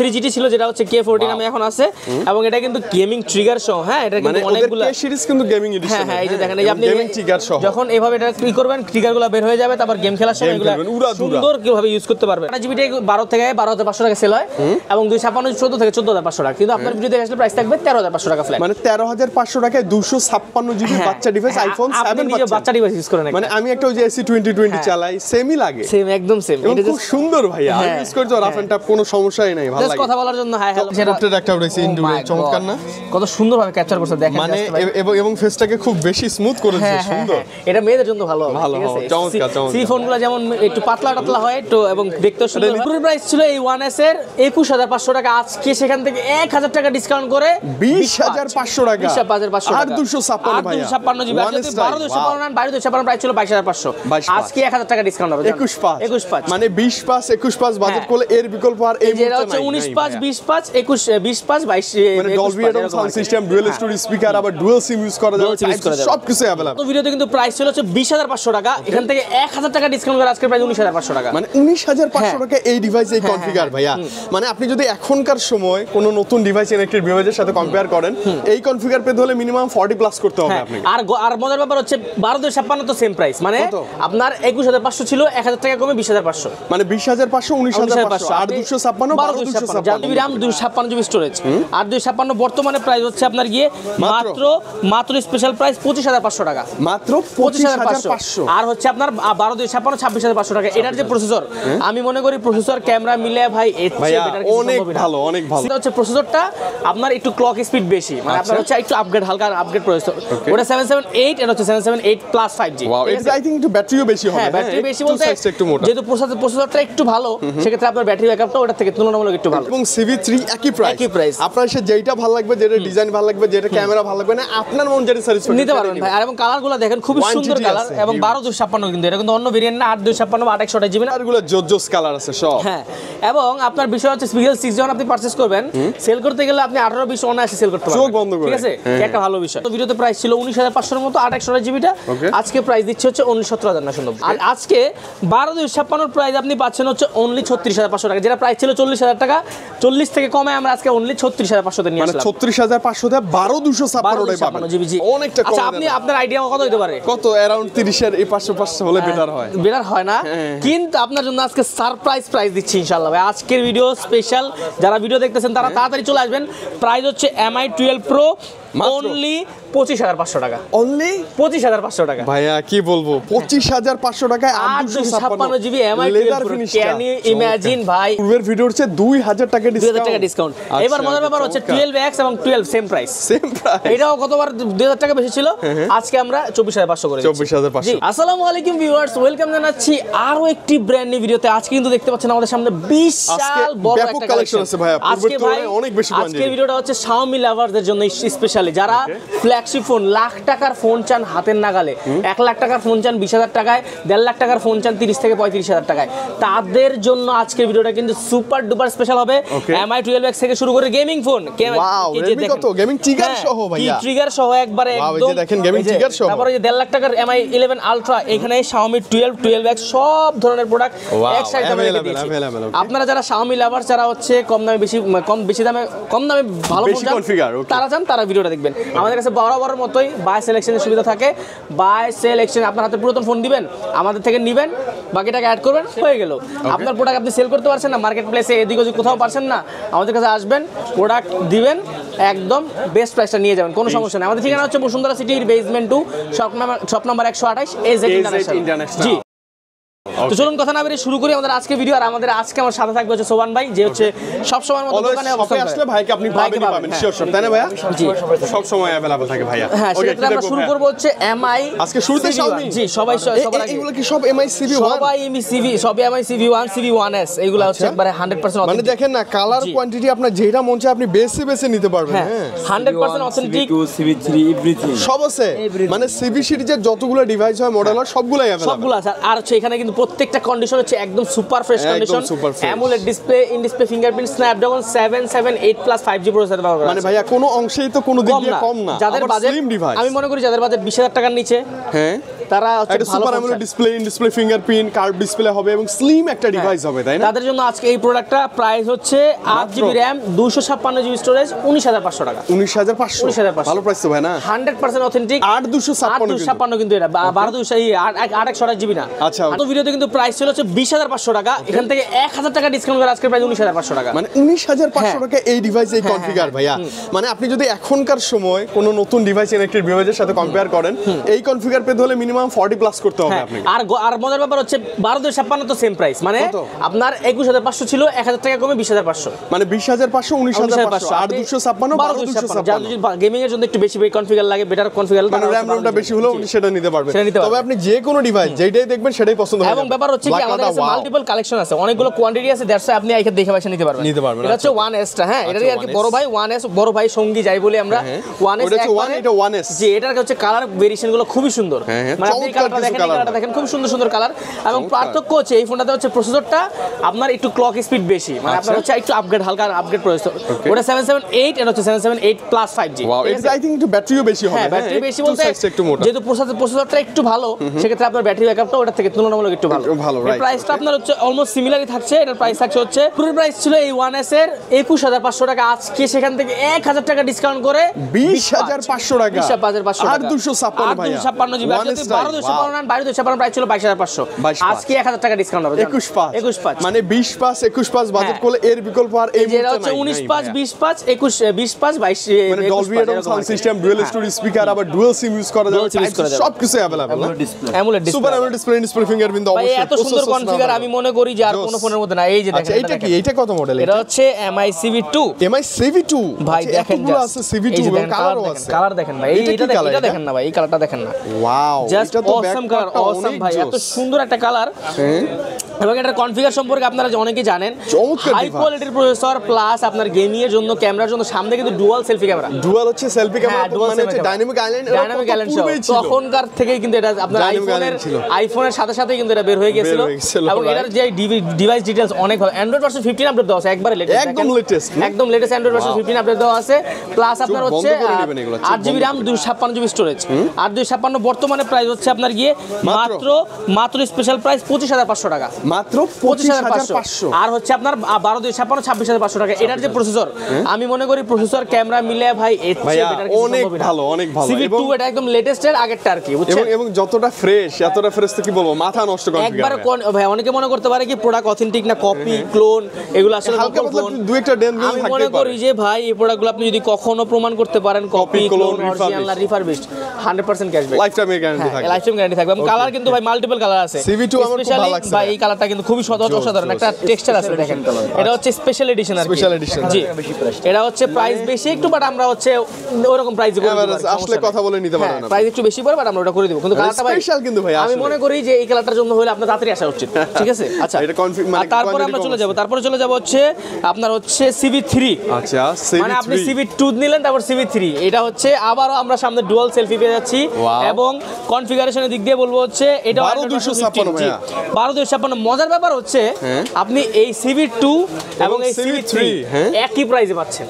K3GT ছিল, যেটা হচ্ছে K40 নামে এখন আছে, এবং এটা কিন্তু গেমিং ট্রিগার সহ। হ্যাঁ, এটা কিন্তু অনেকগুলো সিরিজ কিন্তু গেমিং এডিশন। হ্যাঁ, এই যে দেখেন, এই যে আপনি গেমিং ট্রিগার সহ যখন এইভাবে এটা ক্লিক করবেন, ট্রিগারগুলো বের হয়ে যাবে, তারপর গেম খেলার সময় এগুলো সুন্দর কিভাবে ইউজ করতে পারবেন। 8GB 12 থেকে 12,500 টাকা সেল হয়, এবং 256 14 থেকে 14,500 টাকা। কিন্তু আপনার ভিডিওতে আসলে প্রাইস থাকবে 13,500 টাকা ফ্ল্যাট। মানে 13,500 টাকায় 256GB বাচ্চা ডিভাইস আইফোন 7 বাচ্চা ডিভাইস ইউজ করেন। মানে আমি একটা ওই যে AC2020 চালাই, সেমই লাগে, সেম একদম সেম। এটা খুব সুন্দর ভাইয়া, আমি ইউজ করতে রাফ এন্ড টাফ কোনো সমস্যাই নাই, ভালো লাগে। কথা বলার জন্য হাই হ্যালো সেটা একটা রয়েছে ইনডোরে, চমৎকার না? কত সুন্দরভাবে ক্যাপচার করছে দেখেন, মানে এবং ফেসটাকে খুব বেশি স্মুথ করেছে, সুন্দর। এটা মেয়েদের জন্য ভালো, ঠিক আছে? চমৎকার চমৎকার। সি ফোনগুলো যেমন একটু পাতলা টাতলা হয় তো, এবং দেখতেও সুন্দর। পুরো প্রাইস ছিল এই 1S এর 21,500 টাকা, আজকে সেখান থেকে 1,000 টাকা ডিসকাউন্ট করে 20,500 টাকা, 20,500 আর 256 ভাইয়া, 256 জিবি। 12,256 নেন, 22,256 প্রাইস ছিল 22,500, আজকে 1,000 টাকা ডিসকাউন্ট হবে 21,500 মানে 20,500 21,500 বাজেট করলে এর বিকল্প আর এই মুহূর্তে নাই। 19,500 20,500 21 20,500 22 মানে Dolby atom sound system, dual story speaker, আবার ডুয়াল সিম ইউজ করা যাবে, সবকিছু अवेलेबल। তো ভিডিওতে কিন্তু প্রাইস ছিল হচ্ছে 20,500 টাকা, এখান থেকে 1,000 টাকা ডিসকাউন্ট করে আজকে প্রাইস 19,500 টাকা। মানে 19,500 টাকা এই ডিভাইস, এই কনফিগার ভাইয়া। মানে আপনি যদি এখনকার সময় কোন নতুন ডিভাইস ইলেকট্রিক ডিভাইসের সাথে কম্পেয়ার করেন, এই কনফিগার পেতে হলে মিনিমাম 40 প্লাস করতে হবে আপনাকে। আর মজার ব্যাপার হচ্ছে 12,256 তো সেম প্রাইস, মানে আপনার 21,500 ছিল, 1,000 টাকা কমে 20,500, মানে 20,500 19,500 আর 256 12,256 256 RAM 256 জিবি স্টোরেজ। আর 256 বর্তমানে প্রাইস হচ্ছে আপনার গিয়ে মাত্র স্পেশাল প্রাইস 25,500 টাকা, মাত্র 25,500। আর হচ্ছে আপনার 12,256 26,500 টাকা। এটার যে প্রসেসর, আমি মনে করি প্রসেসর ক্যামেরা মিলে ভাই এর চেয়ে বেটার কিছু অনেক ভালো, অনেক ভালো। এটা হচ্ছে প্রসেসরটা আপনার একটু ক্লক স্পিড বেশি, মানে আপনার হচ্ছে একটু আপগ্রেড, হালকা আপগ্রেড প্রসেসর। ওটা 778, এটা হচ্ছে 778 প্লাস 5G। ওয়াও, এটা আই থিং একটু ব্যাটারিও বেশি হবে। হ্যাঁ, ব্যাটারি বেশি বলতে একটু মোটা, যেহেতু প্রসেসরটা একটু ভালো, সেক্ষেত্রে আপনার ব্যাটারি ব্যাকআপটা ওটা থেকে তুলনামূলক একটু ভালো। এবং CV3 একই প্রাইস। আপনার সে যেটা ভালো লাগবে, যেটা ডিজাইন ভালো লাগবে, যেটা ক্যামেরা ভালো লাগবে, না আপনার মন যেটা স্যাটিসফাইড নিতে পারবেন ভাই। আর এবং কালারগুলো দেখেন, খুব সুন্দর কালার, এবং 12,256 কিন্তু এটা কিন্তু অন্য ভেরিয়েন্ট না, 8,256 বা 8,128 না, এগুলো জোস কালার আছে সব। হ্যাঁ, এবং আপনার বিষয় হচ্ছে Pixel 6 যখন আপনি পারচেজ করবেন, সেল করতে গেলে আপনি 18-20 অনায়াসে সেল করতে পারবেন, চোখ বন্ধ করে, ঠিক আছে? একটা ভালো বিষয়। তো ভিডিওতে প্রাইস ছিল 19,500 এর মতো 8,128 জিবিটা, আজকে প্রাইস দিচ্ছে হচ্ছে অনলি 17,990। আর আজকে 12,256 প্রাইস আপনি পাচ্ছেন হচ্ছে অনলি 36,500 টাকা, যেটা প্রাইস ছিল 40,000 টাকা, 40 থেকে কমে আমরা আজকে অনলি 36,500 তে নিয়ে আসলাম। মানে 36,500 তে 12,256 পাবেন, অনেকটা কম। আচ্ছা, আপনার আইডিয়া কত হতে পারে? কত অ্যারাউন্ড 30 এর এই 500 হলে বেটার হয়, বেটার হয় না? কিন্তু আপনার জন্য আজকে সারপ্রাইজ প্রাইস দিচ্ছি ইনশাআল্লাহ ভাই। আজকের ভিডিও স্পেশাল, যারা ভিডিও দেখতেছেন তারা তাড়াতাড়ি চলে আসবেন। প্রাইস হচ্ছে MI 12 Pro অনলি 25,500 টাকা, অনলি 25,500 টাকা। ভাইয়া কি বলবো, 25,500 টাকায় 856 GB MI 12 Pro, can you imagine ভাই? পূর্বের ভিডিওর চেয়ে 2,000 টাকা ডিসকাউন্ট। এবার মজার ব্যাপার হচ্ছে 12X এবং 12 সেম প্রাইস। এটাও গতবার 2,000 টাকা বেশি ছিল, আজকে আমরা 24,500 করে দিচ্ছি। 24,500। আসসালামু আলাইকুম ভিউয়ার্স, ওয়েলকাম জানাচ্ছি আরো একটি ব্র্যান্ড নিউ ভিডিওতে। আজকে কিন্তু দেখতে পাচ্ছেন আমাদের সামনে বিশাল বড় একটা কালেকশন আছে ভাই। আজকে ভাই অনেক বেশি আজকের ভিডিওটা হচ্ছে Xiaomi লাভারদের জন্য স্পেশালি, যারা ফ্ল্যাগশিপ ফোন, লাখ টাকার ফোন চান হাতের নাগালে, 1 লাখ টাকার ফোন চান 20,000 টাকায়, 1.5 লাখ টাকার ফোন চান 30 থেকে 35,000 টাকায়, তাদের জন্য আজকের ভিডিওটা কিন্তু সুপার ডুপার স্পেশাল হবে। MI 12X থেকে শুরু করে গেমিং ফোন, গেমিং ট্রিগার সহ ভাইয়া, ট্রিগার সহ একবারে একদম, এই যে দেখেন গেমিং ট্রিগার সহ। তারপরে 1.5 লাখ টাকার MI 11 আলট্রা, এখানে Xiaomi 12 12X সব ধরনের প্রোডাক্ট একসাথে দামে রেখে দিয়েছি। আপনারা যারা Xiaomi লাভার, যারা হচ্ছে কম দামে ভালো ফোন চান, তারা চান, তারা ভিডিওটা দেখবেন। আমাদের কাছে বরাবরের মতোই বাই সিলেকশনের সুবিধা থাকে। বাই সিলেকশন, আপনার হাতে পুরাতন ফোন দিবেন, আমাদের থেকে নেবেন, বাকি টাকা অ্যাড করবেন, হয়ে গেল। আপনার প্রোডাক্ট আপনি সেল করতে পারছেন না, মার্কেট প্লেসে এদিক ওদিক কোথাও পারছেন না, আমাদের কাছে আসবেন, প্রোডাক্ট দিবেন, একদম বেস্ট প্রাইসটা নিয়ে যাবেন, কোনো সমস্যা নেই। আমাদের ঠিকানা হচ্ছে বসুন্ধরা সিটির basement 2, shop number 128, AZ international. জি, তো চলুন কথা না বেরিয়ে শুরু করি আমাদের আজকে ভিডিও। আর আজকে আমার সাথে থাকবে হচ্ছে সোবান ভাই, যে হচ্ছে সব সময়ের মতো দোকানে অবস্থান করে। আসলে ভাইকে আপনি পাবেন শিওর সব, তাই না ভাইয়া? জি, সব সময় अवेलेबल থাকে ভাইয়া। হ্যাঁ, সেটা আমরা শুরু করব হচ্ছে MI। আজকে শুরুতে Xiaomi, জি, সবাই এগুলো কি সব MI CV1? সবাই MI CV1 CV1S, এগুলো হচ্ছে একবারে 100% মানে দেখেন না, কালার কোয়ান্টিটি আপনার যেটা মন চায় আপনি বেছে নিতে পারবেন। হ্যাঁ, 100% অথেন্টিক, CV3 এভরিথিং সব আছে। মানে CV সিরিজের যতগুলো ডিভাইস হয়, মডেল হয়, সবগুলাই अवेलेबल, সবগুলো আছে। আর হচ্ছে এখানে কিন্তু প্রত্যেকটা কন্ডিশন হচ্ছে একদম super fresh condition. AMOLED display, in display fingerprint, Snapdragon 778 plus 5G processor ব্যবহার করা। মানে ভাইয়া কোনো অংশেই তো কোনো দিক দিয়ে কম না। যাদের বাজেট, আমি মনে করি যাদের বাজেট 20,000 টাকার নিচে, হ্যাঁ তারা একটা super AMOLED display, in display fingerprint, curve display হবে এবং স্লিম একটা ডিভাইস হবে, তাই না? তাদের জন্য আজকে এই প্রোডাক্টটা প্রাইস হচ্ছে 8GB RAM 256GB স্টোরেজ 19500 টাকা। 19500 ভালো প্রাইস তো ভাই না? 100% অথেন্টিক। 8256 কিন্তু এটা 12128GB না। আচ্ছা, তো ভিডিওতে কিন্তু প্রাইস ছিল হচ্ছে 20500 টাকা, এখান থেকে 1000 টাকা ডিসকাউন্ট করে আজকে প্রাইস 19500 টাকা। মানে 19500 টাকা এই ডিভাইস, এই কনফিগার ভাইয়া। মানে আপনি যদি এখনকার সময় কোনো নতুন ডিভাইস ইলেকট্রিক ডিভাইসের সাথে কম্পেয়ার করেন, এই কনফিগার পেতে হলে মিনিমাম 40 প্লাস করতে হবে আপনাকে। আর মজার ব্যাপার হচ্ছে 12256 তো সেম প্রাইস, মানে আপনার 21500 ছিল, 1000 টাকা কমে 20500, মানে 20500 19500 আর 256 12256। গেমিং এর জন্য একটু বেশি কনফিগার লাগে, বেটার কনফিগার, মানে র‍্যাম রোমটা বেশি হলেও সেটা নিতে পারবেন। তবে আপনি যে কোনো ডিভাইস যেটাই দেখবেন সেটাই পছন্দ হবে। এবং ব্যাপার হচ্ছে কি আমাদের কাছে মাল্টিপল কালেকশন আছে, অনেকগুলো কোয়ান্টিটি আছে, দ্যাটস আপনি এখানে দেখে বাইসা নিতে পারবেন। এটা হচ্ছে 1S টা, হ্যাঁ এটারই আর কি বড় ভাই 1S, বড় ভাই সঙ্গী যাই বলি আমরা। 1S এটা 1S জি, এটার হচ্ছে কালার ভেরিয়েশন গুলো খুবই সুন্দর, মানে আপনি কালারটা দেখেন, কালারটা দেখেন খুব সুন্দর সুন্দর কালার। এবং পার্থক্য হচ্ছে এই ফোনটাতে হচ্ছে প্রসেসরটা আপনার একটু ক্লক স্পিড বেশি, মানে আপনার হচ্ছে একটু আপগ্রেড, হালকা আপগ্রেড প্রসেসর। ওটা 778, এটা হচ্ছে 778 প্লাস 5G। ওয়াও, এটা আই থিং একটু ব্যাটারিও বেশি হবে। হ্যাঁ, ব্যাটারি বেশি বলতে একটু মোটা, যেহেতু প্রসেসরটা একটু ভালো, সেক্ষেত্রে আপনার ব্যাটারি ব্যাকআপটা ওটা থেকে তুলনামূলক একটু ভালো। এর প্রাইসটা আপনার হচ্ছে অলমোস্ট সিমিলারই থাকছে। এটার প্রাইস থাকছে হচ্ছে, পুরো প্রাইস ছিল এই 1S এর 21500 টাকা, আজকে সেখান থেকে 1000 টাকা ডিসকাউন্ট করে 20500 টাকা, 20500 টাকা। আর 256 ভাই, 256 জিবি, 12256 না 22256 প্রাইস ছিল 22500, আজকে 1000 টাকা ডিসকাউন্ট হবে 215 মানে 20 21 বাজেট করলে এর বিকল্প আর এই যেটা হচ্ছে 19 20 21 22 মানে Dolby atom sound system, dual storage speaker, আবার ডুয়াল সিম ইউজ করা যাবে, সবকিছু available. AMOLED display, super AMOLED display, display fingerprint অবশ্যই। এত সুন্দর কনফিগার আমি মনে করি যে আর কোনো ফোনের মধ্যে না। এই যে দেখেন, এটা কি, এটা কত মডেল? এটা হচ্ছে MI CV2 ভাই, দেখেন আছে CV2 এবং কালারও আছে। কালার দেখেন ভাই, এটা দেখেন না ভাই, এই কালারটা দেখেন না, wow, just awesome colour, awesome ভাই, এত সুন্দর একটা কালার। এবং এটার কনফিগার সম্পর্কে আপনারা অনেকেই জানেন, হাই কোয়ালিটির প্রসেসর প্লাস আপনার গেমিং এর জন্য, ক্যামেরার জন্য সামনে কিন্তু ডুয়াল সেলফি ক্যামেরা, ডুয়াল হচ্ছে সেলফি ক্যামেরা, মানে হচ্ছে ডাইনামিক আইল্যান্ড, তখনকার থেকেই কিন্তু এটা আপনার আইফোনের সাথে সাথে কিন্তু এটা বের হয়ে গিয়েছিল। এবং এটার যে ডিভাইস ডিটেইলস অনেক ভালো, অ্যান্ড্রয়েড ভার্সন 15 আপডেট দেওয়া আছে, একবারে লেটেস্ট, একদম লেটেস্ট অ্যান্ড্রয়েড ভার্সন 15 আপডেট দেওয়া আছে। প্লাস আপনার হচ্ছে 8GB RAM 256GB স্টোরেজ, 8256 বর্তমানে প্রাইস হচ্ছে আপনার গিয়ে মাত্র স্পেশাল প্রাইস 25500 টাকা, মাত্র 25500। আর হচ্ছে আপনার 12256 26500 টাকা। এটার যে প্রসেসর, আমি মনে করি প্রসেসর ক্যামেরা মিলে ভাই এর চেয়ে বেটার কিছু অনেক ভালো, অনেক ভালো। CV2 এটা একদম লেটেস্টের আগেরটা আর কি, বুঝছেন? এবং যতটা ফ্রেশ, এতটা ফ্রেশ তো কি বলবো, মাথা নষ্ট কনফিগার। একবার ভাই অনেকে মনে করতে পারে কি প্রোডাক্ট অথেন্টিক না, কপি ক্লোন, এগুলো আসলে হালকা পাতলা দুই একটা ডেন গুলো আমি থাকতে মনে পারে। করি যে ভাই এই প্রোডাক্টগুলো আপনি যদি কখনো প্রমাণ করতে পারেন কপি ক্লোন অরিজিনাল না refurbished, 100% cashback, life time guarantee থাকবে, লাইফ টাইম গ্যারান্টি থাকবে। এবং কালার কিন্তু ভাই মাল্টিপল কালার আছে। CV2 আমার খুব ভালো লাগছে ভাই, এই কালারটা কিন্তু খুবই অসাধারণ একটা টেক্সচার আছে, দেখেন এটা হচ্ছে স্পেশাল এডিশন আর কি, স্পেশাল এডিশন। জি, এটা হচ্ছে প্রাইস বেশি একটু, বাট আমরা হচ্ছে ওরকম প্রাইসে করে দেব, আসলে কথা বলে নিতে পারবেন না, প্রাইস একটু বেশি পড়ে, বাট আমরা ওটা করে দেব। কিন্তু কালারটা ভাই স্পেশাল, কিন্তু ভাই আমি মনে করি যে এই কালারটার জন্য হলে আপনার তাড়াতাড়ি আসা উচিত, ঠিক আছে? আচ্ছা, এটা কনফিগ মানে তারপরে আমরা চলে যাব হচ্ছে আপনার হচ্ছে CV3। আচ্ছা, মানে আপনি CV2 নিলেন, তারপর CV3, এটা হচ্ছে আবারও আমরা সামনে ডুয়াল সেলফি পেয়ে যাচ্ছি। এবং কনফিগারেশনের দিক দিয়ে বলবো হচ্ছে এটা 12256। মজার ব্যাপার হচ্ছে আপনি এই CV2 এবং এই CV3 একই প্রাইসে পাচ্ছেন,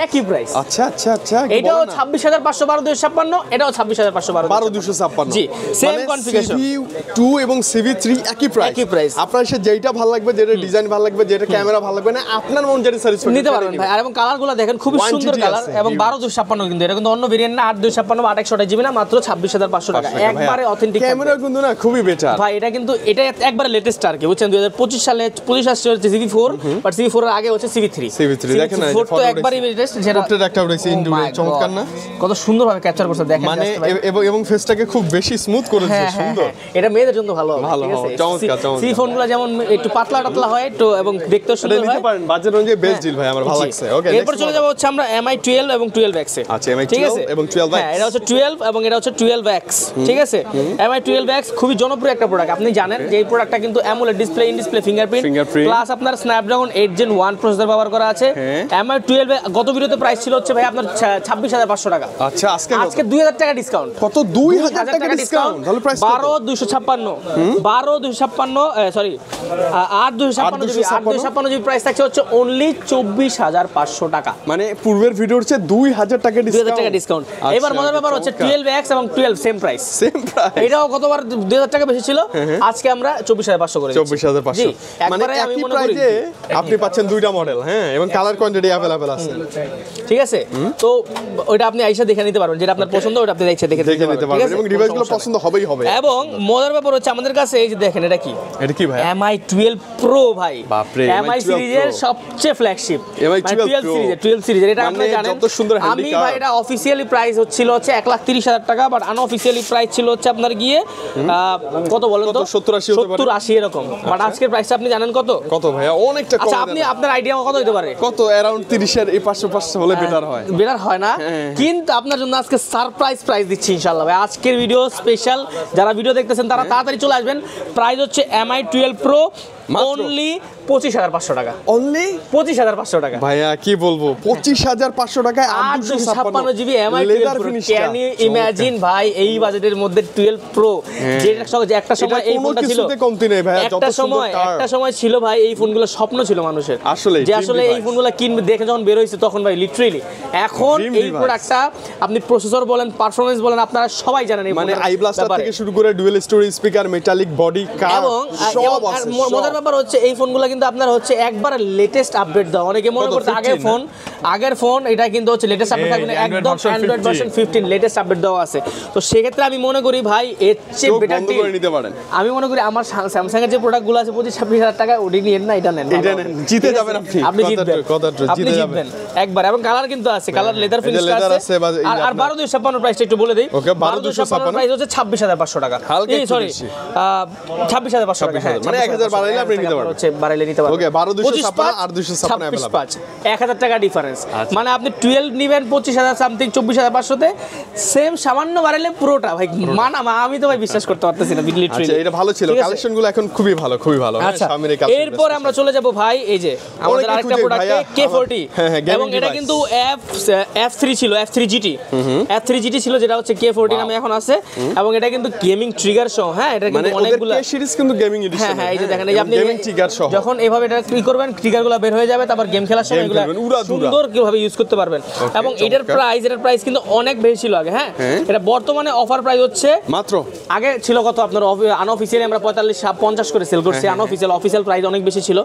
একই প্রাইস। আচ্ছা আচ্ছা আচ্ছা, এটাও 26500 12256, এটাও 26500 12256। জি, সেম কনফিগারেশন। CV2 এবং CV3 একই প্রাইস। আপনার সে যেটা ভালো লাগবে, যেটা ডিজাইন ভালো লাগবে, যেটা ক্যামেরা ভালো লাগবে, না আপনার মন যেটা স্যাটিসফাইড নিতে পারবেন ভাই। আর এবং কালারগুলো দেখেন খুবই সুন্দর কালার, এবং 12256 কিন্তু এটা কিন্তু অন্য ভেরিয়েন্ট না, 8256 828GB না, মাত্র 26500 টাকা, একবারে অথেন্টিক ক্যামেরা কিন্তু না খুবই বেটার ভাই। এটা কিন্তু এটা একবারে লেটেস্ট আর কি, বুঝছেন? 2025 সালে 25 আসছে হচ্ছে CV4, বাট CV4 এর আগে হচ্ছে CV3 দেখেন না, ফটো একবারই লেটেস্ট, যেটা একটা উঠেছে ইনডোরে, চমৎকার না? কত সুন্দরভাবে ক্যাপচার করছে দেখেন, মানে এবং ফেসটাকে খুব বেশি স্মুথ করেছে, সুন্দর। এটা মেয়েদের জন্য ভালো, ঠিক আছে? চমৎকার চমৎকার। সি ফোনগুলো যেমন একটু পাতলা টাতলা হয় তো, এবং দেখতেও সুন্দর হয়, নিতে পারেন বাজেট অনুযায়ী, বেস্ট ডিল ভাই, আমার ভালো লাগছে। ওকে, এরপর চলে যাব হচ্ছে আমরা MI 12 এবং 12X এ। আচ্ছা, MI 12 এবং 12X, হ্যাঁ, এটা হচ্ছে 12 এবং এটা হচ্ছে 12X, ঠিক আছে? MI 12X খুবই জনপ্রিয় একটা প্রোডাক্ট। আপনি জানেন যে এই প্রোডাক্টটা কিন্তু কিন্তু AMOLED display, in display fingerprint plus আপনার স্ন্যাপড্রাগন 8 Gen 1 প্রসেসর ব্যবহার করা আছে। MI 12 এ গত ভিডিওতে প্রাইস ছিল হচ্ছে ভাই আপনার 26,500 টাকা। আচ্ছা আজকে 2000 টাকা ডিসকাউন্ট। কত 2000 টাকা ডিসকাউন্ট? তাহলে প্রাইস 12,256 সরি 8,256 জিবি প্রাইস থাকছে হচ্ছে অনলি 24,500 টাকা। মানে পূর্বের ভিডিওর চেয়ে 2000 টাকা ডিসকাউন্ট। এবার মজার ব্যাপার হচ্ছে 12X এবং 12 সেম প্রাইস। এটাও গতবার 2000 টাকা বেশি ছিল, আজকে আমরা 24,500 করে 24,500। মানে একই প্রাইসে আপনি পাচ্ছেন দুইটা মডেল, হ্যাঁ, এবং কালার কোয়ান্টিটি अवेलेबल আছে। ঠিক আছে, তো ওইটা আপনি আইসা দেখে নিতে পারবেন, যেটা আপনার পছন্দ ওটা আপনি দেখে নিতে পারবেন এবং ডিভাইসগুলো পছন্দ হবেই হবে। এবং মজার ব্যাপার হচ্ছে আমাদের কাছে এই যে দেখেন এটা কি ভাই? MI 12 Pro ভাই। বাপরে, MI সিরিজের সবচেয়ে ফ্ল্যাগশিপ MI 12 সিরিজের এটা আপনি জানেন। যত সুন্দর হ্যান্ডি আমি কার্ড। ভাই এটা অফিশিয়ালি প্রাইস হচ্ছিল হচ্ছে 1,30,000 টাকা, বাট আনঅফিশিয়ালি প্রাইস ছিল হচ্ছে আপনার গিয়ে কত বলেন তো 70-80 এরকম। বাট আজকের প্রাইসটা আপনি জানেন কত ভাইয়া? অনেকটা কম। আচ্ছা, আপনি আপনার আইডিয়া কত হতে পারে? কত অ্যারাউন্ড 30 এর এই 500 হলে বেটার হয় না, কিন্তু আপনার জন্য আজকে সারপ্রাইজ প্রাইস দিচ্ছি ইনশাআল্লাহ ভাই। আজকের ভিডিও স্পেশাল, যারা ভিডিও দেখতেছেন তারা তাড়াতাড়ি চলে আসবেন। প্রাইস হচ্ছে MI 12 Pro অনলি 25,500 টাকা। অনলি 25,500 টাকা ভাইয়া, কি বলবো, 25,500 টাকায় 856 GB MI 12 Pro। Can you imagine ভাই, এই বাজেটের মধ্যে 12 Pro, যেটা একটা সময় এই ফোনটা ছিল কমতি নেই ভাই। একটা সময় ছিল ভাই, এই ফোনগুলো স্বপ্ন ছিল মানুষের, যে আসলে এই ফোনগুলো কিনবে, দেখে যখন বের হয়েছে তখন ভাই লিটারেলি। এখন এই প্রোডাক্টটা আপনি প্রসেসর বলেন, পারফরম্যান্স বলেন, আপনারা সবাই জানেন। এই মানে আই ব্লাস্টার থেকে শুরু করে dual storage speaker, metallic body card, এবং মজার ব্যাপার হচ্ছে এই ফোনগুলো কিন্তু আপনার হচ্ছে একবার লেটেস্ট আপডেট দাও। অনেকে মনে করতে আগের ফোন এটা কিন্তু হচ্ছে লেটেস্ট আপডেট থাকবে না, একদম অ্যান্ড্রয়েড ভার্সন 15 লেটেস্ট আপডেট দেওয়া আছে। তো সেক্ষেত্রে আমি মনে করি ভাই এর চেয়ে বেটার করে নিতে পারেন। আমি মনে করি আমার স্যামসাং এর যে প্রোডাক্টগুলো আছে 25-26,000 টাকা, ওটি নিয়েন না, এটা নেন, জিতে যাবেন আপনি জিতবেন একবার। এবং কালার কিন্তু আছে, কালার লেদার ফিনিশ আছে। আর 12,256 প্রাইসটা একটু বলে দেই। 12,256 প্রাইস হচ্ছে 26,500 টাকা। সরি 26,500 টাকা, মানে 1000 বাড়াইলে আপনি নিতে পারবেন, হচ্ছে বাড়াইলে নিতে পারবেন। ওকে, 12,256 আর 256 अवेलेबल, 1000 টাকা ডিফারেন্স। মানে আপনি 12 নিবেন 25,000 সামথিং, 24,500 তে, সেম সামান্য বাড়াইলে পুরোটা ভাই মানা। আমি তো ভাই বিশ্বাস করতে পারতেছি না লিটারালি। আচ্ছা, এটা ভালো ছিল, কালেকশনগুলো এখন খুবই ভালো। আচ্ছা, এরপর আমরা চলে যাব ভাই এই যে আমাদের আরেকটা প্রোডাক্ট K40, এবং এটা কিন্তু F3 ছিল, F3 GT ছিল, যেটা হচ্ছে K40 নামে এখন আছে। এবং এটা কিন্তু গেমিং ট্রিগার সহ, হ্যাঁ, এটা কিন্তু অনেকগুলো সিরিজ কিন্তু গেমিং এডিশন। হ্যাঁ, এই যে দেখেন, এই যে আপনি গেমিং ট্রিগার সহ যখন এইভাবে এটা কি করবেন, ট্রিগারগুলো বের হয়ে যাবে, তারপর গেম খেলার সময় এগুলো সুন্দর কিভাবে ইউজ করতে পারবেন। এবং এটার প্রাইস কিন্তু অনেক বেশি ছিল আগে, হ্যাঁ। এটা বর্তমানে অফার প্রাইস হচ্ছে মাত্র, আগে ছিল কত আপনার আনঅফিশিয়ালি আমরা 45-50 করে সেল করছি, অফিশিয়াল প্রাইস অনেক বেশি ছিল।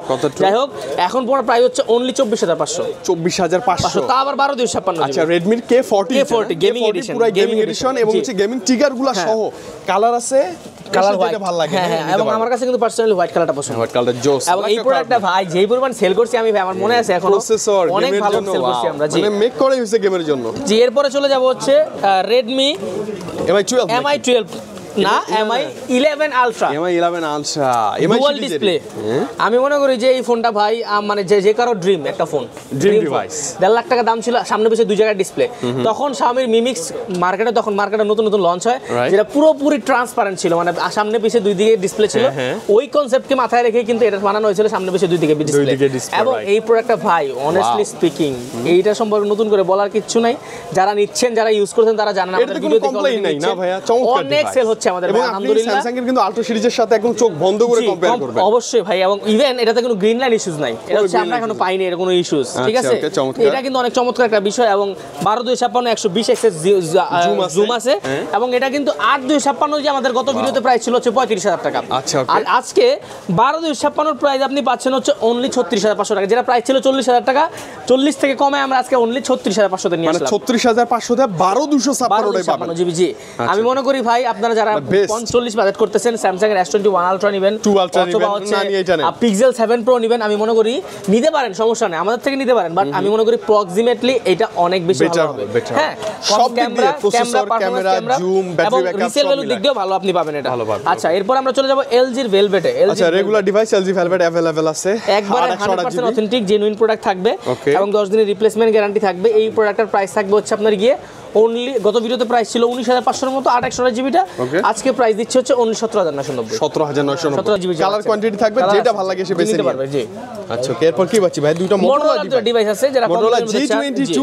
যাই হোক, এখন পুরো প্রাইস হচ্ছে অনলি 24,500। তা আবার 12,256। আচ্ছা, Redmi K40 গেমিং এডিশন, পুরো গেমিং এডিশন, এবং হচ্ছে গেমিং ট্রিগারগুলো সহ, কালার আছে, কালার হোয়াইট ভালো লাগে। হ্যাঁ, এবং আমার কাছে কিন্তু পার্সোনালি হোয়াইট কালারটা পছন্দ, হোয়াইট কালারটা জোস। এবং এই প্রোডাক্টটা ভাই যেই পরিমাণ সেল করছি আমি, ভাই আমার মনে আছে এখনো, প্রসেসর অনেক ভালো সেল করছি আমরা, জি, মানে মেক করে হইছে গেমের জন্য। জি, এরপরে চলে যাব হচ্ছে Redmi MI 12 না, MI 11 Ultra, ডুয়াল ডিসপ্লে। আমি মনে করি যে এই ফোনটা ভাই মানে যে কারো ড্রিম একটা ফোন, ড্রিম ডিভাইস। 1.5 লাখ টাকা দাম ছিল, সামনে পিছে দুই জায়গায় ডিসপ্লে। তখন Xiaomi Mi Mix মার্কেটে নতুন লঞ্চ হয়, যেটা পুরোপুরি ট্রান্সপারেন্ট ছিল, মানে সামনে পিছে দুই দিকে ডিসপ্লে ছিল। ওই কনসেপ্টকে মাথায় রেখে কিন্তু এটা বানানো হয়েছিল, সামনে পিছে দুই দিকে ডিসপ্লে। এবং এই প্রোডাক্টটা ভাই অনেস্টলি স্পিকিং, এইটা সম্পর্কে নতুন করে বলার কিছু নাই। যারা নিচ্ছেন, যারা ইউজ করছেন তারা জানেন, আমাদের ভিডিও দেখে অনেক সেল হচ্ছে আমাদের, আলহামদুলিল্লাহ। স্যামসাং এর কিন্তু আল্ট্রা সিরিজের সাথে একদম চোখ বন্ধ করে কম্পেয়ার করবেন অবশ্যই ভাই। এবং ইভেন এটাতে কোনো গ্রিন লাইন ইস্যুস নাই, এটা হচ্ছে আমরা এখনো পাইনি এর কোনো ইস্যুস, ঠিক আছে। এটা কিন্তু অনেক চমৎকার একটা বিষয়। এবং 12,256 120x জুম আছে, এবং এটা কিন্তু 8,256 যে আমাদের গত ভিডিওতে প্রাইস ছিল হচ্ছে 35,000 টাকা। আর আজকে 12,256 প্রাইস আপনি পাচ্ছেন হচ্ছে অনলি 36,500 টাকা, যেটা প্রাইস ছিল 40,000 টাকা। 40 থেকে কমে আমরা আজকে অনলি 36,500 তে নিয়ে আসলাম, মানে 36,500 তে 12,256 পাবেন। জি, আমি মনে করি ভাই আপনারা যারা 45 বাজেট করতেছেন, স্যামসাং এর S21 আলট্রা নেবেন, অথবা হচ্ছে পিক্সেল 7 প্রো নেবেন, আমি মনে করি নিতে পারেন, সমস্যা নেই, আমাদের থেকে নিতে পারেন। বাট আমি মনে করি প্রক্সিমেটলি এটা অনেক বেশি ভালো হবে, হ্যাঁ। সব camera, performance, zoom, battery backup, resale value দিক দিয়েও ভালো আপনি পাবেন এটা। আচ্ছা, এরপর আমরা চলে যাব LG এর ভেলভেটে। আচ্ছা, regular device LG velvet available আছে, একবারে 100% অথেন্টিক জেনুইন প্রোডাক্ট থাকবে, এবং 10 দিনের রিপ্লেসমেন্ট গ্যারান্টি থাকবে। এই প্রোডাক্টের প্রাইস থাকবে হচ্ছে আপনার গিয়ে অনলি গত ভিডিওতে প্রাইস ছিল 19500 এর মতো 8 জিবিটা, আজকে প্রাইস দিচ্ছে হচ্ছে অনলি 17990। 17990 জিবি কালার কোয়ান্টিটি থাকবে, যেটা ভালো লাগে সে বেছে নিতে পারবে। জি আচ্ছা, ওকে, এরপর কি পাচ্ছি ভাই? দুটো মোটরোলা ডিভাইস আছে, যারা মোটরোলা G22,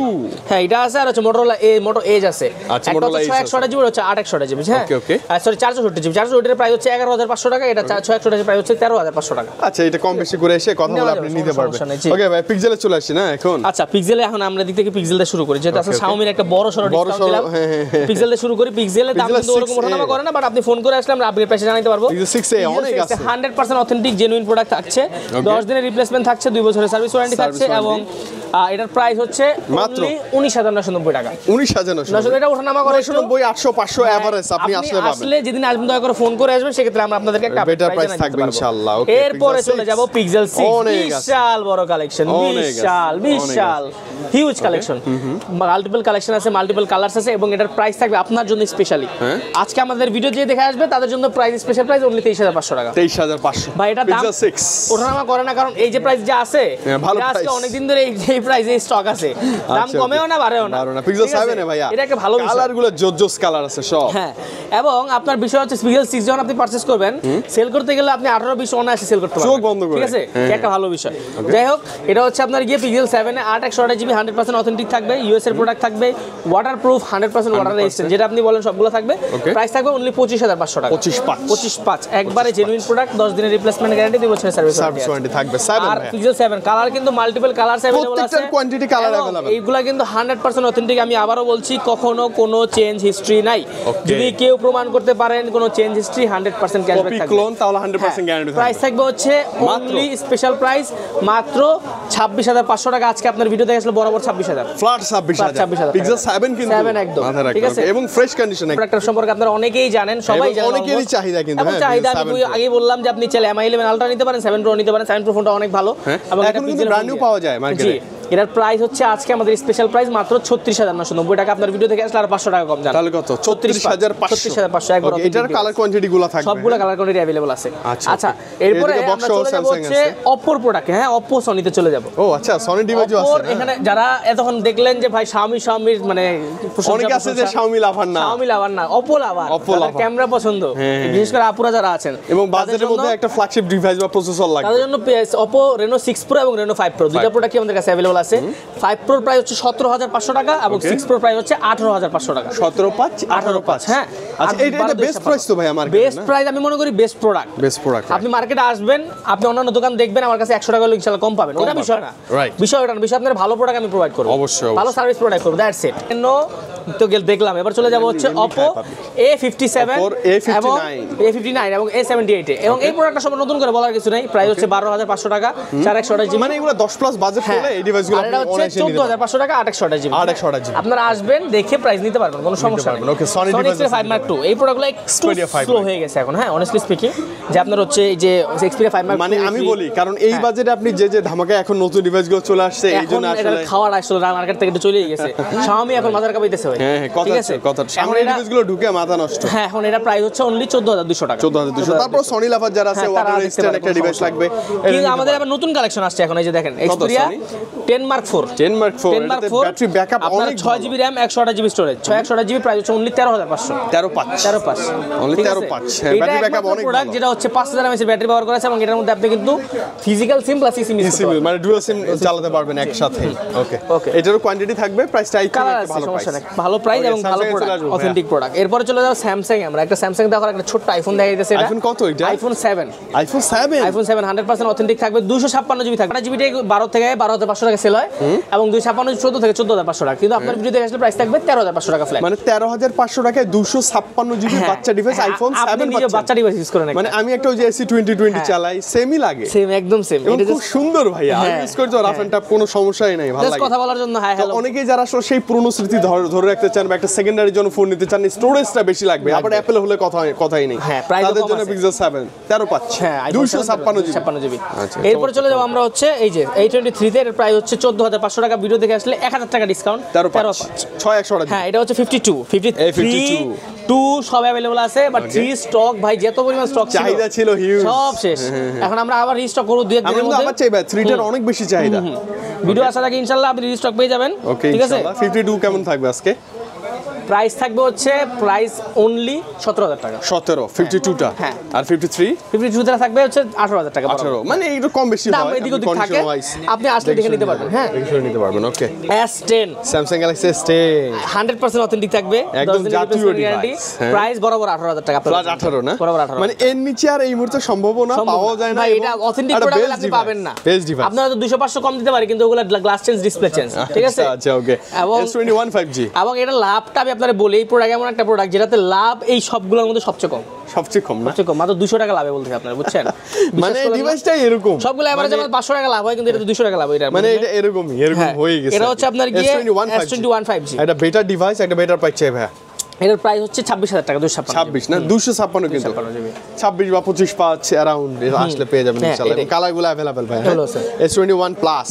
হ্যাঁ এটা আছে, আর হচ্ছে মোটরোলা মোটো এজ আছে। আচ্ছা, মোটরোলা এজ 6 জিবি হচ্ছে 8 জিবি, হ্যাঁ ওকে সরি 464 জিবি, 464 এর প্রাইস হচ্ছে 11500 টাকা, এটা 6 প্রাইস হচ্ছে 13500 টাকা। আচ্ছা, এটা কম বেশি করে এসে কথা বলে আপনি নিতে পারবেন। ওকে ভাই, পিক্সেলে চলে আসি না এখন? আচ্ছা, পিক্সেলে এখন আমরা দিক থেকে পিক্সেল দিয়ে শুরু করি, যেটা আছে Xiaomi-র একটা বড় সরো ডিসকাউন্ট দিলাম। পিক্সেল দিয়ে শুরু করি। পিক্সেলের দাম কিন্তু ওরকম ওঠানামা করে না, বাট আপনি ফোন করে আসলে আমরা আপডেট প্রাইসে জানাতে পারবো। পিক্সেল 6a অনেক আছে, 100% অথেন্টিক জেনুইন প্রোডাক্ট থাকছে, 10 দিনের রিপ্লেসমেন্ট থাকছে, 2 বছরের সার্ভিস ওয়ারেন্টি থাকছে, এবং এটার প্রাইস হচ্ছে মাত্র 19990 টাকা। 19990 এটা ওঠানামা করে 90 800 500 এভারেজ আপনি আসলে পাবেন। আসলে যেদিন আসবেন দয়া করে ফোন করে আসবেন, সেক্ষেত্রে আমরা আপনাদেরকে একটা বেটার প্রাইস থাকবে ইনশাআল্লাহ। ওকে, এরপরে চলে যাব পিক্সেল 6, বিশাল বড় কালেকশন, বিশাল হিউজ কালেকশন, মাল্টিপল কালেকশন আছে, মাল্টিপল কালারস আছে, এবং এটার প্রাইস থাকবে আপনার জন্য স্পেশালি। আজকে আমাদের ভিডিও যে দেখে আসবে তাদের জন্য প্রাইস স্পেশাল প্রাইস অনলি 23500 টাকা। 23500 ভাই, এটা দাম ওঠানামা করে না, কারণ এই যে প্রাইস যা আছে আজকে অনেক দিন ধরে এই প্রাইসে স্টক আছে, দাম কমেও না বাড়েও না। পিক্সেল 7 এ ভাইয়া এটা একটা ভালো বিষয়, কালারগুলো জোস কালার আছে সব। হ্যাঁ, এবং আপনার বিষয় হচ্ছে পিক্সেল 6 যখন আপনি পারচেজ করবেন, সেল করতে গেলে আপনি 18-20 অনায়াসে সেল করতে পারবেন, চোখ বন্ধ করে, ঠিক আছে? একটা ভালো বিষয়। যাই হোক, এটা হচ্ছে আপনার গিয়ে পিক্সেল 7 এ 8 জিবি 100% অথেন্টিক থাকবে, ইউএস এর প্রোডাক্ট থাকবে, ওয়াটারপ্রুফ 100% ওয়াটার রেজিস্ট্যান্ট, যেটা আপনি বলেন সবগুলো থাকবে। প্রাইস থাকবে অনলি 25500 টাকা। 25 একবারে জেনুইন প্রোডাক্ট, 10 দিনের রিপ্লেসমেন্ট গ্যারান্টি, 2 বছরের সার্ভিস ওয়ারেন্টি থাকবে। 7 আর পিক্সেল 7 কালার কিন্তু মাল্টিপল কালারস अवेलेबल আছে, প্রত্যেকটা কোয়ান্টিটি কালার अवेलेबल। এইগুলা কিন্তু 100% অথেন্টিক। আমি আবারও বলছি, কখনো কোনো চেঞ্জ হিস্ট্রি নাই। যদি কেউ প্রমাণ করতে পারেন কোনো চেঞ্জ হিস্ট্রি, 100% ক্যাশব্যাক থাকবে। ক্লোন তাহলে 100% গ্যারান্টি থাকবে। প্রাইস থাকবে হচ্ছে অনলি স্পেশাল প্রাইস মাত্র 26500 টাকা। আজকে আপনার ভিডিও দেখে আসলে বরাবর 26000, ফ্ল্যাট 26000 পিক্সেল 7 কিন্তু 7 একদম ঠিক আছে, এবং ফ্রেশ কন্ডিশনে। প্রোডাক্ট সম্পর্কে আপনারা অনেকেই জানেন, সবাই জানেন, অনেকেরই চাহিদা কিন্তু। হ্যাঁ, চাহিদা আমি আগেই বললাম যে আপনি চাইলে Mi 11 আলট্রা নিতে পারেন, 7 Pro নিতে পারেন। 7 Pro ফোনটা অনেক ভালো, এবং এখন কিন্তু ব্র্যান্ড নিউ পাওয়া যায় মার্কেটে। এটার প্রাইস হচ্ছে আজকে আমাদের স্পেশাল প্রাইস মাত্র 36990 টাকা। আপনার ভিডিও থেকে আসলে আর 500 টাকা কম জানেন, তাহলে কত? 36500 একবার। এটার কালার কোয়ান্টিটি গুলো থাকবে, সবগুলো কালার কোয়ান্টিটি अवेलेबल আছে। আচ্ছা, এরপরে আমরা চলে যাব হচ্ছে Oppo এর প্রোডাক্ট। হ্যাঁ, Oppo Sony তে চলে যাব। ও আচ্ছা, Sony ডিভাইসও আছে এখানে। যারা এতক্ষণ দেখলেন যে ভাই Xiaomi মানে অনেকে আছে যে Xiaomi লাভার না, Oppo লাভার, তাদের ক্যামেরা পছন্দ, বিশেষ করে আপুরা যারা আছেন, এবং বাজেটের মধ্যে একটা ফ্ল্যাগশিপ ডিভাইস বা প্রসেসর লাগবে, তাদের জন্য Oppo Reno 6 Pro এবং Reno 5 Pro দুইটা প্রোডাক্ট আমাদের কাছে अवेलेबल আছে। 5 Pro প্রাইস হচ্ছে 17500 টাকা, এবং 6 Pro প্রাইস হচ্ছে 18500 টাকা। 175 185। হ্যাঁ, আচ্ছা, এটা বেস্ট প্রাইস তো ভাই আমার বেস্ট প্রাইস আমি মনে করি বেস্ট প্রোডাক্ট। আপনি মার্কেটে আসবেন, আপনি অন্যান্য দোকান দেখবেন, আমার কাছে 100 টাকা হলে ইনশাআল্লাহ কম পাবেন, ওটা বিষয় না। বিষয় ওটা না, বিষয় আপনার ভালো প্রোডাক্ট আমি প্রোভাইড করব, অবশ্যই ভালো সার্ভিস প্রোভাইড করব, দ্যাটস ইট। তো দেখলাম, এবার চলে যাব হচ্ছে Oppo A57 এবং A59 এবং A78 এবং এই প্রোডাক্টটা সব নতুন করে বলার কিছু নাই। প্রাইস হচ্ছে 12500 টাকা, 4128 জিবি, মানে এগুলো 10 প্লাস বাজেট হলে এই ডিভাইসগুলো আপনি অনলাইনে নিতে পারবেন। 14500 টাকা, 2828 জিবি, 2828 জিবি। আপনারা আসবেন, দেখে প্রাইস নিতে পারবেন, কোনো সমস্যা নেই। ওকে, Sony Xperia 5 Mark II এই প্রোডাক্টগুলো একটু স্লো হয়ে গেছে এখন। হ্যাঁ, অনেস্টলি স্পিকিং, যে আপনার হচ্ছে এই যে Xperia 5 Mark II, মানে আমি বলি, কারণ এই বাজেটে আপনি যে ধামাকা এখন নতুন ডিভাইসগুলো চলে আসছে, এইজন্য আসলে খাওয়ার আসলে মার্কেট থেকে চলেই গেছে। Xiaomi এখন মাথার কাপাইতেছে ভাই। হ্যাঁ, ঠিক আছে, কথা এখন এই ডিভাইসগুলো ঢুকে মাথা নষ্ট। হ্যাঁ, এখন এটা প্রাইস হচ্ছে অনলি 14200 টাকা। 14200। তারপর Sony লাভার যারা আছে, ওয়াটার রেজিস্ট্যান্ট একটা ডিভাইস লাগবে। কিন্তু আমাদের আবার নতুন কালেকশন আসছে এখন, এই যে দেখেন Xperia 10 Mark IV, 10 Mark IV, battery backup অনেক, 6 GB RAM 128 GB storage, 128 GB, price হচ্ছে অনলি 13500, 13500 অনলি 13500। হ্যাঁ, ব্যাটারি ব্যাকআপ অনেক প্রোডাক্ট, যেটা হচ্ছে 5000 mAh এর ব্যাটারি ব্যবহার করা আছে, এবং এটার মধ্যে আপনি কিন্তু ফিজিক্যাল সিম প্লাস eSIM মানে ডুয়াল সিম চালাতে পারবেন একসাথে। ওকে, এটারও কোয়ান্টিটি থাকবে, প্রাইসটা একটু ভালো প্রাইস এবং ভালো প্রোডাক্ট, অথেন্টিক প্রোডাক্ট। এরপরে চলে যাও Samsung। আমরা একটা Samsung দেখার একটা ছোট আইফোন দেখাই দিতেছে। আইফোন কত এটা? আইফোন 7 আইফোন 7 100% অথেন্টিক থাকবে, 256 জিবি থাকবে। 8 জিবিটা 12 থেকে 12500 টাকা সেল হয়, এবং 256 14 থেকে 14500 টাকা। কিন্তু আপনার ভিডিওতে আসলে প্রাইস থাকবে 13500 টাকা ফ্ল্যাট, মানে 13500 টাকায় 256 জিবি বাচ্চা ডিভাইস, আইফোন 7 বাচ্চা ডিভাইস ইউজ করেন। মানে আমি একটা ওই যে AC 2020 চালাই, সেমই লাগে, সেম একদম সেম। এটা খুব সুন্দর ভাইয়া, আমি ইউজ করি তো, রাফ এন্ড টাফ, কোনো সমস্যাই নাই, ভালো লাগে কথা বলার জন্য। হ্যাঁ, হ্যালো, অনেকেই যারা আসলে সেই পুরনো স্মৃতি ধরে রাখতে চান, বা একটা সেকেন্ডারি জন্য ফোন নিতে চান, স্টোরেজটা বেশি লাগবে, আবার অ্যাপল হলে কথাই নেই, তাদের জন্য পিক্সেল 7 13500। হ্যাঁ, 256 জিবি। এরপর চলে যাব আমরা হচ্ছে এই যে A23 তে, এর প্রাইস হচ্ছে 14500 টাকা। ভিডিও দেখে আসলে 1000 টাকা ডিসকাউন্ট, 13500। হ্যাঁ, এটা হচ্ছে 52 সব अवेलेबल আছে, বাট 3 স্টক ভাই, যত পরিমাণ স্টক চাহিদা ছিল হিউজ, সব শেষ। এখন আমরা আবার রিস্টক করব 2 দিনের মধ্যে। আবার চাইবা 3টার অনেক বেশি চাহিদা। ভিডিও আসার আগে ইনশাআল্লাহ আপনি রিস্টক পেয়ে যাবেন, ঠিক আছে? 52 কেমন থাকবে আজকে? প্রাইস থাকবে হচ্ছে প্রাইস অনলি 17,000 টাকা। 17 52টা হ্যাঁ। আর 53 52টা থাকবে হচ্ছে 18,000 টাকা। 18 মানে একটু কম বেশি দাম হয় এদিক ওদিক থাকে, আপনি আসলে দেখে নিতে পারবেন। হ্যাঁ, দেখে নিতে পারবেন। ওকে, S10 Samsung Galaxy S10 100% authentic থাকবে, একদম 10 দিনের জাতীয় replacement guarantee, device, হ্যাঁ। প্রাইস বরাবর 18,000 টাকা। প্লাস 18 না, বরাবর 18 মানে এর নিচে আর এই মুহূর্তে সম্ভবও না, পাওয়া যায় না। ভাই এটা অথেন্টিক প্রোডাক্ট আপনি পাবেন না। Best device. আপনারা তো 200-500 কম দিতে পারি, কিন্তু ওগুলা গ্লাস চেঞ্জ, ডিসপ্লে চেঞ্জ, ঠিক আছে? আচ্ছা ওকে, এবং S21 5G এবং এটা লাভটা আমি আপনাদের বলি, এই প্রোডাক্ট এমন একটা প্রোডাক্ট যেটাতে লাভ এই সবগুলোর মধ্যে সবচেয়ে কম। সবচেয়ে কম না, সবচেয়ে কম, মাত্র 200 টাকা লাভে বলতে আপনারা, বুঝছেন? মানে এই ডিভাইসটাই এরকম সবগুলো এভারেজ আমার 500 টাকা লাভ হয়, কিন্তু এটা 200 টাকা লাভ হয়। মানে এটা এরকমই হ্যাঁ, হয়ে গেছে। এটা হচ্ছে আপনার গিয়ে S21 5G। এটা বেটার ডিভাইস, একটা বেটার পাইছে ভাই। এটার প্রাইস হচ্ছে 26,000 টাকা। 26 না 256 কিন্তু 26 বা 25 পাঁচ অ্যারাউন্ড আসলে পেয়ে যাবেন ইনশাআল্লাহ। এবং কালারগুলো अवेलेबल ভাই। S21 প্লাস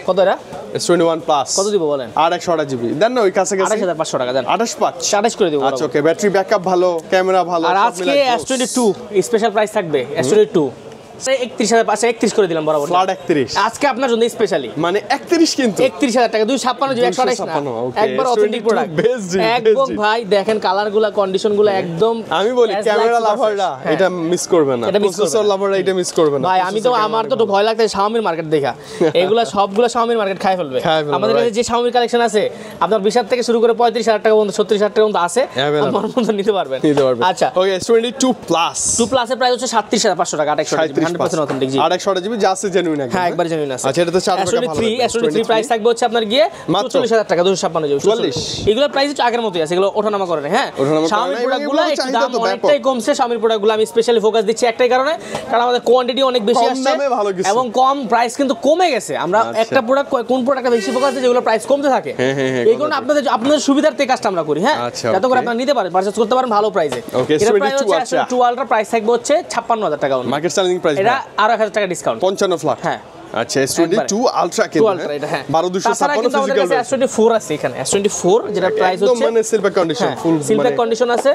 কত এটা? S21 প্লাস কত দিব বলেন? 8 জিবি দেন না, ওই কাছে গেছে 28,500 টাকা দেন। 28 করে দিব। আচ্ছা ওকে, ব্যাটারি ব্যাকআপ ভালো, ক্যামেরা ভালো, আর আজকে S22 স্পেশাল প্রাইস থাকবে। S22 31,531 করে দিলাম বরাবর। ফ্ল্যাট 31 আজকে আপনার জন্য স্পেশালি, মানে 31 কিন্তু 31,000 টাকা 256 জিবি 128 না, একবার অথেন্টিক প্রোডাক্ট একদম। ভাই দেখেন কালারগুলো, কন্ডিশনগুলো একদম। আমি বলি ক্যামেরা লাভাররা এটা মিস করবে না, প্রসেসর লাভাররা এটা মিস করবে না ভাই। আমি তো আমার তো ভয় লাগছে Xiaomi মার্কেট দেখা, এগুলা সবগুলো Xiaomi মার্কেট খাই ফেলবে। আমাদের কাছে যে Xiaomi কালেকশন আছে আপনার 20,000 থেকে শুরু করে 35,000 টাকা পর্যন্ত, 70,000 টাকা পর্যন্ত আছে, আমার মতো নিতে পারবেন। আচ্ছা ওকে, S22 প্লাস 2 প্লাসের প্রাইস হচ্ছে 37,500 টাকা, 100% অথেন্টিক। জি, 800 জিবি যা আছে জেনুইন একদম। হ্যাঁ, একবার জেনুইন আছে। আচ্ছা, এটা তো 4 টাকা ভালো। S23 প্রাইস থাকবে হচ্ছে আপনার গিয়ে 44,000 টাকা, 256 জিবি 44। এগুলোর প্রাইস হচ্ছে আগের মতোই আছে, এগুলো ওঠানামা করে না। হ্যাঁ, Xiaomi প্রোডাক্টগুলো একটু দাম অনেকটাই কমছে। Xiaomi প্রোডাক্টগুলো আমি স্পেশালি ফোকাস দিচ্ছি একটাই কারণে, কারণ আমাদের কোয়ান্টিটি অনেক বেশি আসছে এবং কম প্রাইস কিন্তু কমে গেছে। আমরা একটা প্রোডাক্ট, কোন প্রোডাক্টটা বেশি ফোকাস দিই যেগুলো প্রাইস কমতে থাকে, এই কারণে আপনাদের সুবিধার্থে কাজটা আমরা করি। হ্যাঁ, যাতে করে আপনারা নিতে পারেন, পারচেজ করতে পারেন ভালো প্রাইসে। এর প্রাইস হচ্ছে S22 আলট্রা প্রাইস থাকবে হচ্ছে 56,000 টাকা। মার্কেট চ্যালেঞ্জিং প্রাইস, এটা আরো 1,000 টাকা ডিসকাউন্ট, 55 ফ্ল্যাট। হ্যাঁ আচ্ছা, S22 আলট্রা কিন্তু 12,256 ফিজিক্যাল S24 আছে এখানে। S24 যেটা প্রাইস হচ্ছে মানে সিলভার কন্ডিশন, ফুল সিলভার কন্ডিশন আছে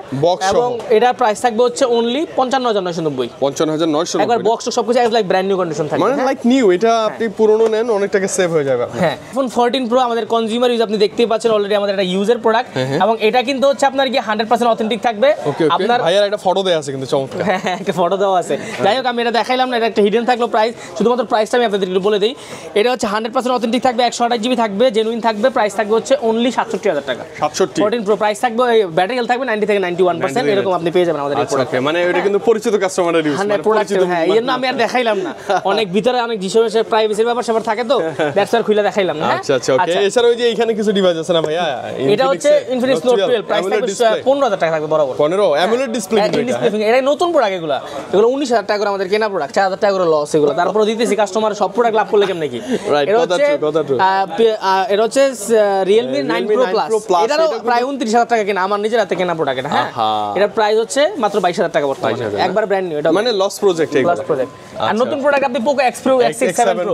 এবং এটার প্রাইস থাকবে হচ্ছে অনলি 55,990। 55,990 একবার বক্স সবকিছু লাইক ব্র্যান্ড নিউ কন্ডিশন থাকবে, মানে লাইক নিউ। এটা আপনি পুরনো নেন অনেক টাকা সেভ হয়ে যাবে। হ্যাঁ, iPhone 14 Pro আমাদের কনজিউমার ইউজ, আপনি দেখতেই পাচ্ছেন অলরেডি আমাদের একটা ইউজার প্রোডাক্ট, এবং এটা কিন্তু হচ্ছে আপনার কি 100% অথেন্টিক থাকবে। আপনার ভাইয়ার একটা ফটো দেয়া আছে কিন্তু চমৎকার। হ্যাঁ, একটা ফটো দেওয়া আছে। যাই হোক, আমি এটা দেখাইলাম না, এটা একটা হিডেন থাকলো প্রাইস। শুধুমাত্র প্রাইসটা আমি আপনাদের একটু বলে দিই। এটা হচ্ছে 100% অথেন্টিক থাকবে, 128 জিবি থাকবে, জেনুইন থাকবে। প্রাইস থাকবে হচ্ছে অনলি 67,000 টাকা। 67 14 Pro প্রাইস থাকবে, ব্যাটারি হেলথ থাকবে 90 থেকে 91%, এরকম আপনি পেয়ে যাবেন আমাদের এই প্রোডাক্ট। মানে এটা কিন্তু পরিচিত কাস্টমারের ইউজ, মানে পরিচিত। হ্যাঁ, এই জন্য আমি আর দেখাইলাম না, অনেক ভিতরে অনেক জিনিসের প্রাইভেসির ব্যাপার সবার থাকে, তো দ্যাটস আর খুলে দেখাইলাম না। আচ্ছা আচ্ছা ওকে। এছাড়া ওই যে এখানে কিছু ডিভাইস আছে না ভাইয়া, এটা হচ্ছে Infinix Note 12 প্রাইস থাকবে 15,000 টাকা থাকবে বরাবর। 15 অ্যামোলেড ডিসপ্লে। এটা নতুন প্রোডাক্ট, এগুলো 19,000 টাকা করে আমাদের কেনা প্রোডাক্ট, 4,000 টাকা করে লস এগুলো। তারপরে দিতেছি কাস্টমার সব প্রোডাক্ট লাভ করলে কেমন কি। এটা হচ্ছে Realme 9 Pro Plus, এটারও প্রায় 29,000 টাকা কেনা, আমার নিজের হাতে কেনা প্রোডাক্ট। এটা হ্যাঁ, এটার প্রাইস হচ্ছে মাত্র 22,000 টাকা বর্তমানে, একবার ব্র্যান্ড নিউ। এটা মানে লস প্রজেক্ট, লস প্রজেক্ট। আর নতুন প্রোডাক্ট আপনি Poco X7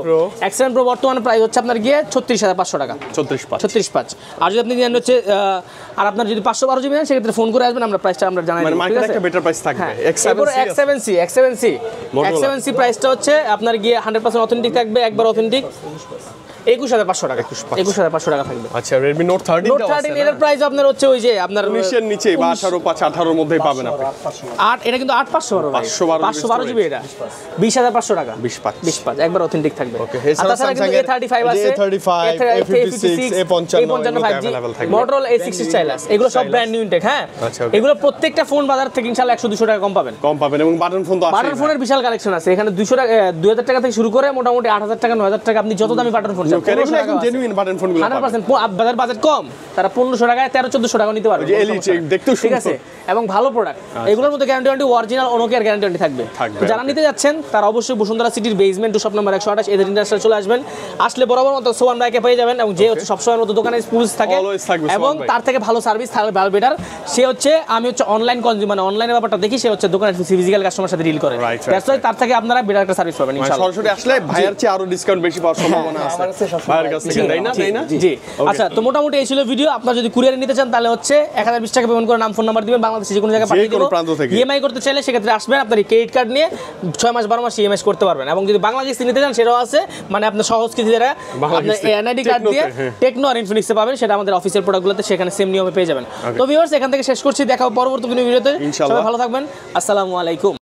Pro, X7 Pro বর্তমানে প্রাইস হচ্ছে আপনার গিয়ে 36,500 টাকা, 36,500। আর যদি আপনি নেন হচ্ছে আর আপনার যদি 512 জিবি নেন, সেক্ষেত্রে ফোন করে আসবেন, আমরা প্রাইসটা আমরা জানাই দেব। মার্কেটে একটা বেটার প্রাইস থাকবে। X7C প্রাইসটা হচ্ছে আপনার গিয়ে 100% অথেন্টিক থাকবে, একবার অথেন্টিক 21,500 টাকা, 21,500 টাকা থাকবে। আচ্ছা, Redmi Note 13 এর প্রাইস আপনার হচ্ছে ওই যে আপনার 19 এর নিচে বা 18 এর মধ্যেই পাবেন আপনি। 8 এটা কিন্তু 512 জিবি, এটা 20,500 টাকা, 25 একবার অথেন্টিক থাকবে। আর তাছাড়া কিন্তু A35 আছে, A56, A55 Motorola A60 stylus, এগুলো সব ব্র্যান্ড নিউ ইনটেক। হ্যাঁ, এগুলো প্রত্যেকটা ফোন বাজার থেকে ইনশাআল্লাহ 100-200 টাকা কম পাবেন এবং বাটন ফোন তো আছে, বাটন ফোনের বিশাল কালেকশন আছে এখানে। 200 টাকা 2,000 টাকা থেকে শুরু করে মোটামুটি 8,000 টাকা 9,000 টাকা, আপনি যত দামি বাটন ফোন একদম জেনুইন বাটন ফোনগুলো 100% বাজার বাজেট কম, তারা 1500 টাকায় 1300-1400 টাকা নিতে পারবে, দেখতেও ঠিক আছে, এবং ভালো প্রোডাক্ট। এগুলোর মধ্যে গ্যারান্টি অরিজিনাল নোকিয়ার গ্যারান্টি থাকবে। যারা নিতে যাচ্ছেন তারা অবশ্যই বসুন্ধরা সিটির বেসমেন্ট শপ নাম্বার 128 এদের ইন্ডাস্ট্রিয়াল চলে আসবেন। আসলে বরাবর মতো সোয়ান ভাইকে পেয়ে যাবেন, এবং যে হচ্ছে সবসময়ের মতো দোকানে পুলিশ থাকে এবং তার থেকে ভালো সার্ভিস থাকবে, ভালো বেটার। সে হচ্ছে, আমি হচ্ছে অনলাইন কনজিউমার, অনলাইনের ব্যাপারটা দেখি, সে হচ্ছে দোকানের ফিজিক্যাল কাস্টমার সাথে ডিল করে, দ্যাটস ওয়াই তার থেকে আপনারা বেটার একটা সার্ভিস পাবেন ইনশাআল্লাহ। সরাসরি আসলে ভাইয়ার চেয়ে আরো ডিসকাউন্ট বেশি পাওয়ার সম্ভাবনা আছে। কাছে ভাইয়ের কাছ থেকে, তাই না? জি। আচ্ছা, তো মোটামুটি এই ছিল ভিডিও। আপনারা যদি কুরিয়ারে নিতে চান তাহলে হচ্ছে 1020 টাকা পেমেন্ট করে নাম ফোন নাম্বার দিবেন, বাংলাদেশে যে কোনো জায়গায় পাঠিয়ে দেব। ইএমআই করতে চাইলে সেক্ষেত্রে আসবেন, আপনার ক্রেডিট কার্ড নিয়ে 6 মাস 12 মাস ইএমআই করতে পারবেন। এবং যদি বাংলাদেশে নিতে চান সেটাও আছে, মানে আপনার সহজ কিস্তি দ্বারা আপনার এনআইডি কার্ড দিয়ে টেকনো আর ইনফিনিক্সে পাবেন, সেটা আমাদের অফিসিয়াল প্রোডাক্টগুলোতে সেখানে সেম নিয়মে পেয়ে যাবেন। তো ভিউয়ার্স, এখান থেকে শেষ করছি, দেখা হবে পরবর্তী কোনো ভিডিওতে। সবাই ভালো থাকবেন, আসসালামু আলাইকুম।